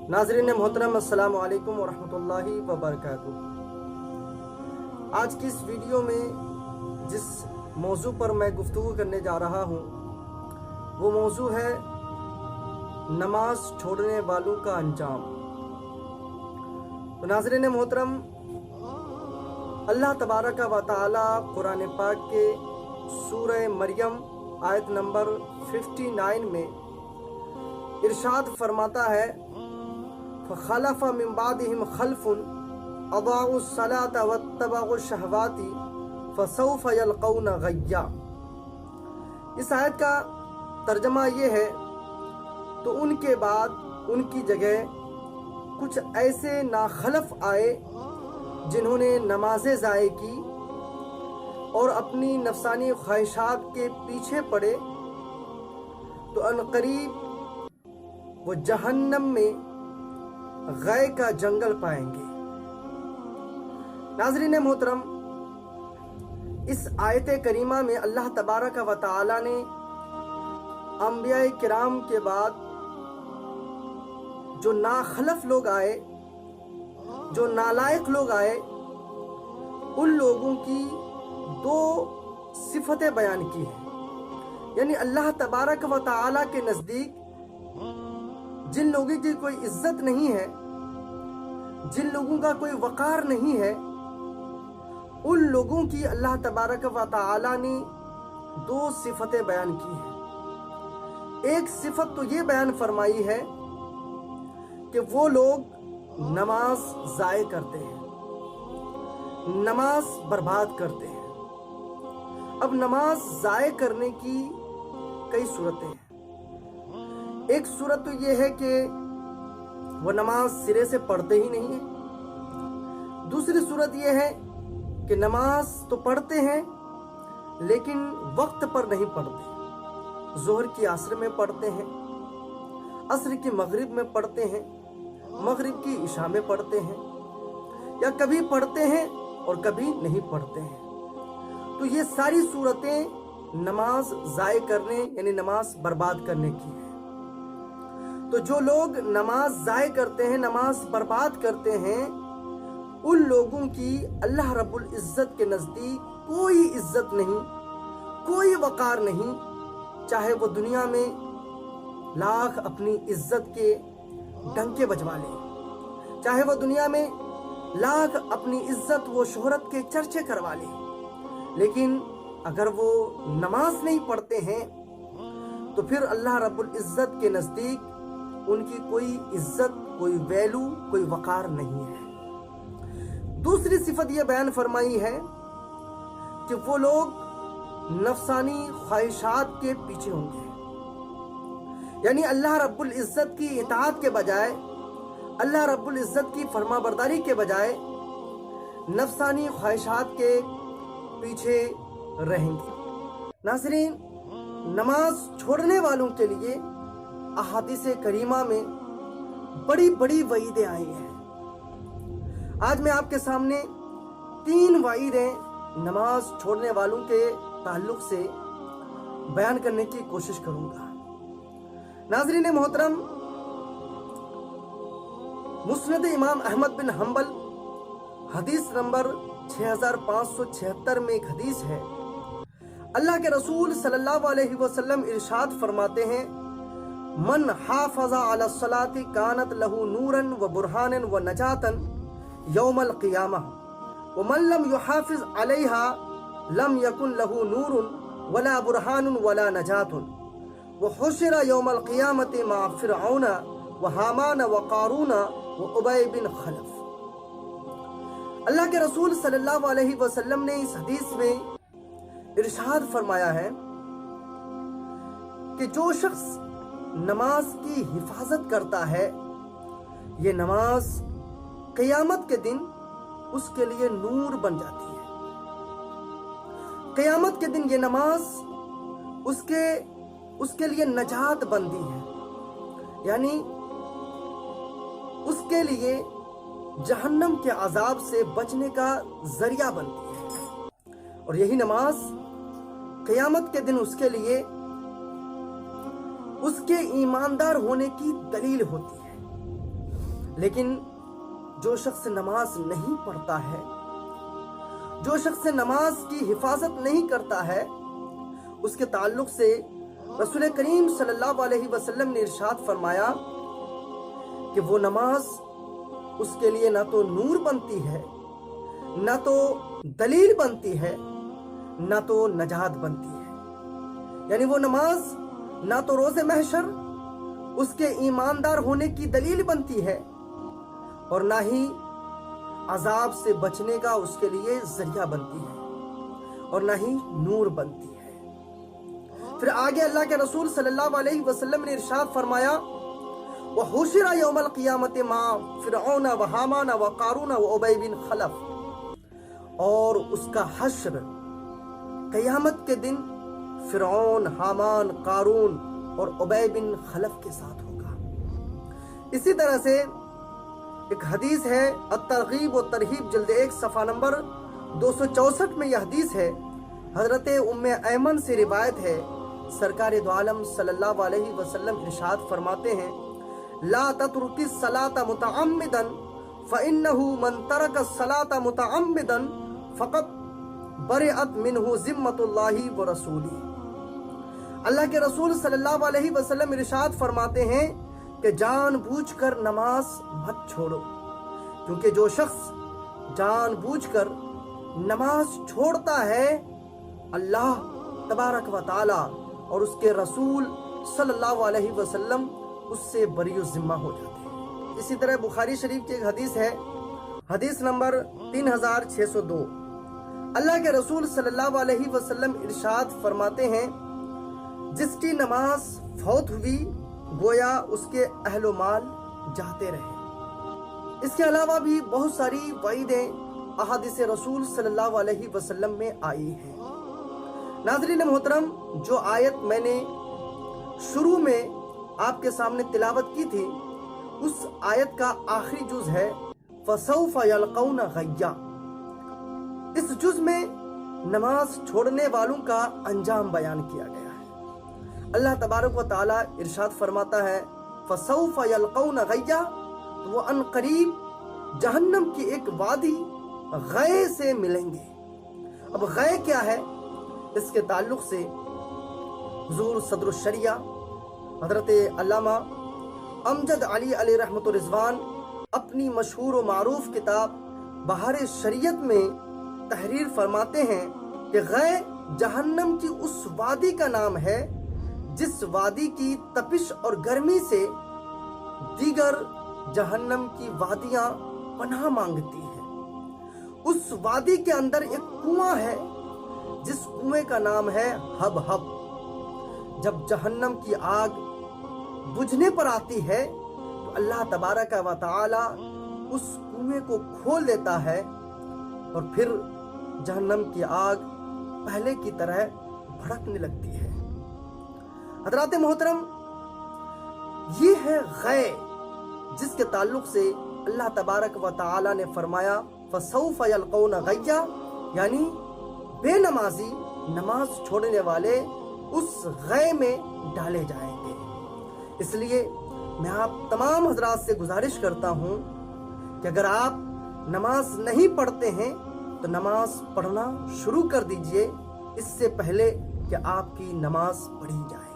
नाज़रीन मोहतरम, अस्सलाम वालेकुम वरहमतुल्लाहि वबरकातुह। आज की इस वीडियो में जिस मौजू पर मैं गुफ्तगू करने जा रहा हूँ वो मौजू है नमाज छोड़ने वालों का अंजाम। तो नाज़रीन मोहतरम, अल्लाह तबारक व तआला कुरान पाक के सूरह मरियम आयत नंबर 59 में इरशाद फरमाता है, फ़ख़लफ़ मिन बादिहिम खल्फ़ुन अदाउस सलाता वत्तबउश शहवाति फसौफ यल्क़ौना ग़य्या। इस आयत का तर्जमा ये है, तो उनके बाद उनकी जगह कुछ ऐसे नाखलफ आए जिन्होंने नमाज़ें ज़ाये की और अपनी नफसानी ख्वाहिशात के पीछे पड़े, तो अनक़रीब वो जहन्नम में गए का जंगल पाएंगे। नाज़रीन मोहतरम, इस आयत करीमा में अल्लाह तबारक व तआला ने अंबिया किराम के बाद जो नाखलफ लोग आए, जो नालायक लोग आए, उन लोगों की दो सिफतें बयान की हैं। यानी अल्लाह तबारक व तआला के नज़दीक जिन लोगों की कोई इज्जत नहीं है, जिन लोगों का कोई वक़ार नहीं है, उन लोगों की अल्लाह तबारक व तआला ने दो सिफतें बयान की हैं। एक सिफत तो ये बयान फरमाई है कि वो लोग नमाज ज़ाय करते हैं, नमाज बर्बाद करते हैं। अब नमाज ज़ाय करने की कई सूरतें हैं। एक सूरत तो ये है कि वो नमाज सिरे से पढ़ते ही नहीं है। दूसरी सूरत ये है कि नमाज तो पढ़ते हैं लेकिन वक्त पर नहीं पढ़ते। ज़ोहर की असर में पढ़ते हैं, असर की मगरिब में पढ़ते हैं, मगरिब की इशा में पढ़ते हैं, या कभी पढ़ते हैं और कभी नहीं पढ़ते हैं। तो ये सारी सूरतें नमाज ज़ाय करने यानी नमाज बर्बाद करने की है। तो जो लोग नमाज ज़ाय करते हैं, नमाज बर्बाद करते हैं, उन लोगों की अल्लाह रब्बुल इज़्ज़त के नज़दीक कोई इज़्ज़त नहीं, कोई वक़ार नहीं। चाहे वो दुनिया में लाख अपनी इज़्ज़त के डंके बजवा ले, चाहे वो दुनिया में लाख अपनी इज़्ज़त वो शोहरत के चर्चे करवा ले, लेकिन अगर वो नमाज नहीं पढ़ते हैं तो फिर अल्लाह रब्बुल इज़्ज़त के नज़दीक उनकी कोई इज्जत, कोई वैल्यू, कोई वक़ार नहीं है। दूसरी सिफत यह बयान फरमाई है कि वो लोग नफसानी ख्वाहिशात के पीछे होंगे। यानी अल्लाह रब्बुल इज़्ज़त की इताअत के बजाय, अल्लाह रब्बुल इज़्ज़त की फरमाबरदारी के बजाय नफसानी ख्वाहिशात के पीछे रहेंगे। नाज़रीन, नमाज छोड़ने वालों के लिए अहादीस करीमा में बड़ी बड़ी वईदें आई हैं। आज मैं आपके सामने 3 वईदें नमाज छोड़ने वालों के ताल्लुक से बयान करने की कोशिश करूंगा। नाज़रीन मोहतरम, मुस्नद इमाम अहमद बिन हम्बल हदीस नंबर 6576 में एक हदीस है। अल्लाह के रसूल सल्लल्लाहु अलैहि वसल्लम इरशाद फरमाते हैं, मन हाफ़ज़ा अला सलाति कानत लहू नूरन व बुरहानन व नजातन यौमल क़ियामह व मन लम युहाफ़िज़ अलैहा लम यकुन लहू नूरुन वला बुरहानुन वला नजातुन व हुशिरा यौमल क़ियामति मा फ़िरऔना व हामान व क़ारून व उबय बिन खलफ। अल्लाह के रसूल सल्लल्लाहु अलैहि वसल्लम ने इस हदीस में इरशाद फरमाया है कि जो शख्स नमाज की हिफाजत करता है, ये नमाज क़यामत के दिन उसके लिए नूर बन जाती है। क़यामत के दिन ये नमाज उसके लिए नजात बनती है, यानी उसके लिए जहन्नम के अजाब से बचने का जरिया बनती है। और यही नमाज क़यामत के दिन उसके लिए उसके ईमानदार होने की दलील होती है। لیکن جو شخص نماز نہیں پڑھتا ہے، جو شخص نماز کی حفاظت نہیں کرتا ہے، اس کے تعلق سے رسول کریم صلی اللہ علیہ وسلم نے ارشاد فرمایا کہ وہ نماز اس کے لیے نہ تو نور بنتی ہے، نہ تو دلیل بنتی ہے، نہ تو نجات بنتی ہے۔ یعنی وہ نماز نہ تو روز محشر اس کے ایماندار ہونے کی دلیل بنتی ہے، اور نہ ہی عذاب سے بچنے کا اس کے لیے ذریعہ بنتی ہے، اور نہ ہی نور بنتی ہے۔ پھر آگے اللہ کے رسول صلی اللہ علیہ وسلم نے ارشاد فرمایا وَحُشِرَ يَوْمَ الْقِيَامَةِ مَعَ فِرْعَوْنَ وَحَامَانَ وَقَارُونَ وَأُبَيْ بن خلف، اور اس کا حشر قیامت کے دن فرعون، حامان، قارون اور ابی بن خلف کے ساتھ ہوگا۔ اسی طرح سے ایک حدیث ہے الترغیب و ترہیب جلد 1 صفحہ نمبر 264 میں، یہ حدیث ہے حضرت ام ایمن سے روایت ہے، سرکار دو عالم صلی اللہ علیہ وسلم ارشاد فرماتے ہیں لا تترک الصلاۃ متعمدا فانه من ترک الصلاۃ متعمدا فقط برئت منہ ذمۃ اللہ ورسولہ۔ اللہ کے رسول صلی اللہ علیہ وسلم ارشاد فرماتے ہیں کہ جان بوجھ کر نماز مت چھوڑو، کیونکہ جو شخص جان بوجھ کر نماز چھوڑتا ہے، اللہ تبارک و تعالی اور اس کے رسول صلی اللہ علیہ وسلم اس سے بری ذمہ ہو جاتے ہیں۔ اسی طرح بخاری شریف کی ایک حدیث ہے، حدیث نمبر 3602، اللہ کے رسول صلی اللہ علیہ وسلم ارشاد فرماتے ہیں جس کی نماز فوت ہوئی گویا اس کے اہل و مال جاتے رہے۔ اس کے علاوہ بھی بہت ساری وعیدیں احادیث رسول صلی اللہ علیہ وسلم میں آئی ہیں۔ ناظرین محترم، جو آیت میں نے شروع میں آپ کے سامنے تلاوت کی تھی، اس آیت کا آخری جز ہے فَسَوْفَ يَلْقَوْنَ غَيًّا۔ اس جز میں نماز چھوڑنے والوں کا انجام بیان کیا گیا ہے۔ اللہ تبارک و تعالی ارشاد فرماتا ہے فَسَوْفَ يَلْقَوْنَ غَيًّا، تو وہ ان قریب جہنم کی ایک وادی غے سے ملیں گے۔ اب غے کیا ہے؟ اس کے تعلق سے حضور صدر الشریعہ حضرت علامہ امجد علی رحمت الرضوان اپنی مشہور و معروف کتاب بہار شریعت میں تحریر فرماتے ہیں کہ غے جہنم کی اس وادی کا نام ہے جس وادی کی تپش اور گرمی سے دیگر جہنم کی وادیاں پناہ مانگتی ہیں۔ اس وادی کے اندر ایک کنواں ہے جس کنویں کا نام ہے ہب ہب۔ جب جہنم کی آگ بجھنے پر آتی ہے تو اللہ تبارک و تعالی اس کنویں کو کھول دیتا ہے، اور پھر جہنم کی آگ پہلے کی طرح بھڑکنے لگتی ہے۔ حضرات محترم، یہ ہے غے جس کے تعلق سے اللہ تبارک و تعالی نے فرمایا فَسَوْفَ يَلْقَوْنَ غَيًّا، یعنی بے نمازی، نماز چھوڑنے والے اس غے میں ڈالے جائیں گے۔ اس لیے میں آپ تمام حضرات سے گزارش کرتا ہوں کہ اگر آپ نماز نہیں پڑھتے ہیں تو نماز پڑھنا شروع کر دیجئے، اس سے پہلے کہ آپ کی نماز پڑھی جائے۔